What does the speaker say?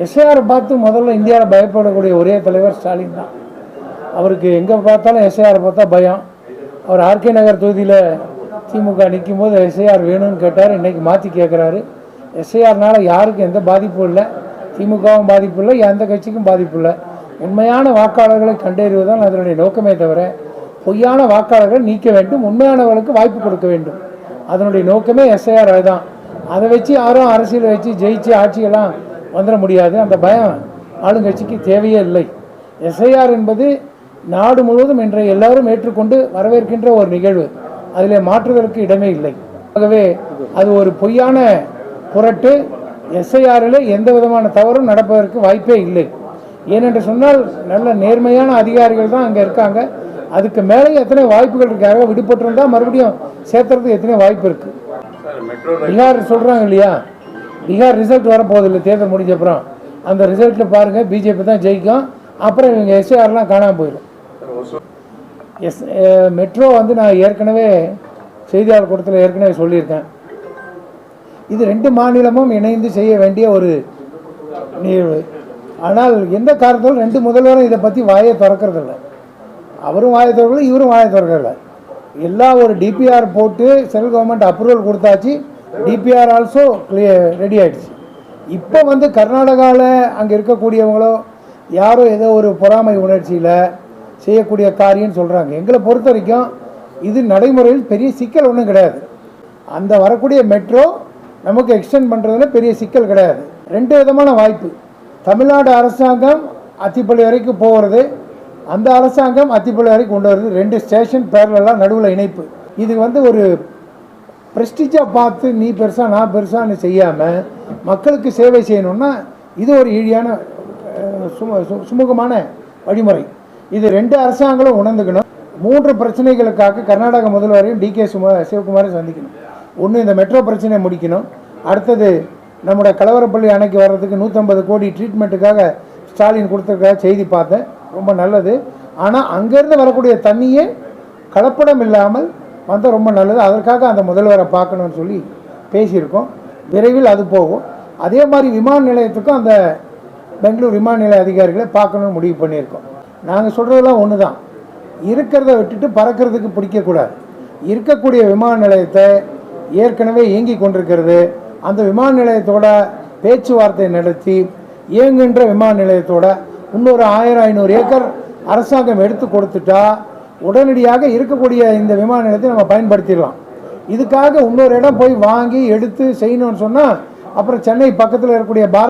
எஸ்ஐஆரை பார்த்து முதல்ல இந்தியாவில் பயப்படக்கூடிய ஒரே தலைவர் ஸ்டாலின் தான். அவருக்கு எங்கே பார்த்தாலும் எஸ்ஐஆரை பார்த்தா பயம். அவர் ஆர்கே நகர் தொகுதியில் திமுக நிற்கும் போது எஸ்ஐஆர் வேணும்னு கேட்டார். இன்றைக்கி மாற்றி கேட்குறாரு. எஸ்ஐஆர்னால் யாருக்கும் எந்த பாதிப்பும் இல்லை, திமுகவும் பாதிப்பு இல்லை, எந்த கட்சிக்கும் பாதிப்பு இல்லை. உண்மையான வாக்காளர்களை கண்டறிவதுதான் அதனுடைய நோக்கமே தவிர பொய்யான வாக்காளர்களை நீக்க வேண்டும், உண்மையானவர்களுக்கு வாய்ப்பு கொடுக்க வேண்டும். அதனுடைய நோக்கமே எஸ்ஐஆர் அதுதான். அதை வச்சு யாரும் அரசியலை வச்சு ஜெயிச்சு ஆட்சியெல்லாம் வந்துட முடியாது. அந்த பயம் ஆளுங்கட்சிக்கு தேவையே இல்லை. எஸ்ஐஆர் என்பது நாடு முழுவதும் இன்றைய எல்லாரும் ஏற்றுக்கொண்டு வரவேற்கின்ற ஒரு நிகழ்வு. அதில் மாற்றுவதற்கு இடமே இல்லை. ஆகவே அது ஒரு பொய்யான புரட்டு. எஸ்ஐஆரில் எந்த விதமான தவறும் நடப்பதற்கு வாய்ப்பே இல்லை. ஏனென்று சொன்னால் நல்ல நேர்மையான அதிகாரிகள் தான் அங்கே இருக்காங்க. அதுக்கு மேலே எத்தனை வாய்ப்புகள் இருக்காங்க. விடுபட்டிருந்தால் மறுபடியும் சேர்த்துறதுக்கு எத்தனை வாய்ப்பு இருக்குது. பீகார் சொல்கிறாங்க இல்லையா, பீகார் ரிசல்ட் வரப்போதில்லை தேர்தல் முடிஞ்சப்புறம். அந்த ரிசல்ட்டில் பாருங்கள் பிஜேபி தான் ஜெயிக்கும். அப்புறம் இவங்க எஸ்ஐஆர்லாம் காணாமல் போயிடும். மெட்ரோ நான் ஏற்கனவே செய்தியாளர் கூட்டத்தில் ஏற்கனவே சொல்லியிருக்கேன். இது 2 மாநிலமும் இணைந்து செய்ய வேண்டிய ஒரு நிகழ்வு. ஆனால் எந்த காரணத்தாலும் 2 முதல்வரும் இதை பற்றி வாயை திறக்கிறதில்ல. அவரும் வாயை திறக்கல, இவரும் வாயை திறக்கல. எல்லா ஒரு டிபிஆர் போட்டு சென்ட்ரல் கவர்மெண்ட் அப்ரூவல் கொடுத்தாச்சு. டிபிஆர் ஆல்சோ ரெடி ஆகிடுச்சு. இப்போ கர்நாடகாவில் அங்கே இருக்கக்கூடியவங்களோ யாரோ ஏதோ ஒரு பொறாமை உணர்ச்சியில் செய்யக்கூடிய காரியம்னு சொல்கிறாங்க. எங்களை பொறுத்த வரைக்கும் இது நடைமுறையில் பெரிய சிக்கல் ஒன்றும் கிடையாது. அந்த வரக்கூடிய மெட்ரோ நமக்கு எக்ஸ்டெண்ட் பண்ணுறதுல பெரிய சிக்கல் கிடையாது. 2 விதமான வாய்ப்பு. தமிழ்நாடு அரசாங்கம் அத்திப்பள்ளி வரைக்கும் போகிறது, அந்த அரசாங்கம் அத்திப்பள்ளி வரைக்கும் கொண்டு வருது. 2 ஸ்டேஷன் பேரலாம் நடுவில் இணைப்பு. இது ஒரு ப்ரெஸ்டிஜாக பார்த்து நீ பெருசாக நான் பெருசான்னு செய்யாமல் மக்களுக்கு சேவை செய்யணும்னா இது ஒரு ஈழியான சுமூகமான வழிமுறை. இது 2 அரசாங்கங்களும் உணர்ந்துக்கணும். 3 பிரச்சனைகளுக்காக கர்நாடக முதல்வரையும் டிகே சிவகுமாரையும் சந்திக்கணும். ஒன்று, இந்த மெட்ரோ பிரச்சனையை முடிக்கணும். அடுத்தது, நம்முடைய கலவரப்பள்ளி அணைக்கு வர்றதுக்கு 150 கோடி ட்ரீட்மெண்ட்டுக்காக ஸ்டாலின் கொடுத்துருக்காக செய்தி பார்த்தேன். ரொம்ப நல்லது. ஆனால் அங்கேருந்து வரக்கூடிய தண்ணியே கலப்படம் இல்லாமல் வந்தால் ரொம்ப நல்லது. அதற்காக அந்த முதல்வரை பார்க்கணும்னு சொல்லி பேசியிருக்கோம். விரைவில் அது போகும். அதே மாதிரி விமான நிலையத்துக்கும் அந்த பெங்களூர் விமான நிலைய அதிகாரிகளை பார்க்கணும்னு முடிவு பண்ணியிருக்கோம். நாங்கள் சொல்கிறதெல்லாம் ஒன்று தான். இருக்கிறத விட்டுட்டு பறக்கிறதுக்கு பிடிக்கக்கூடாது. இருக்கக்கூடிய விமான நிலையத்தை ஏற்கனவே இயங்கி கொண்டிருக்கிறது. அந்த விமான நிலையத்தோட பேச்சுவார்த்தை நடத்தி இயங்குகின்ற விமான நிலையத்தோட இன்னொரு 1000-500 ஏக்கர் அரசாங்கம் எடுத்து கொடுத்துட்டா உடனடியாக இருக்கக்கூடிய இந்த விமான நிலையத்தை நம்ம பயன்படுத்திடலாம். இதுக்காக இன்னொரு இடம் போய் வாங்கி எடுத்து செய்யணும்னு சொன்னால் அப்புறம் சென்னை பக்கத்தில் இருக்கக்கூடிய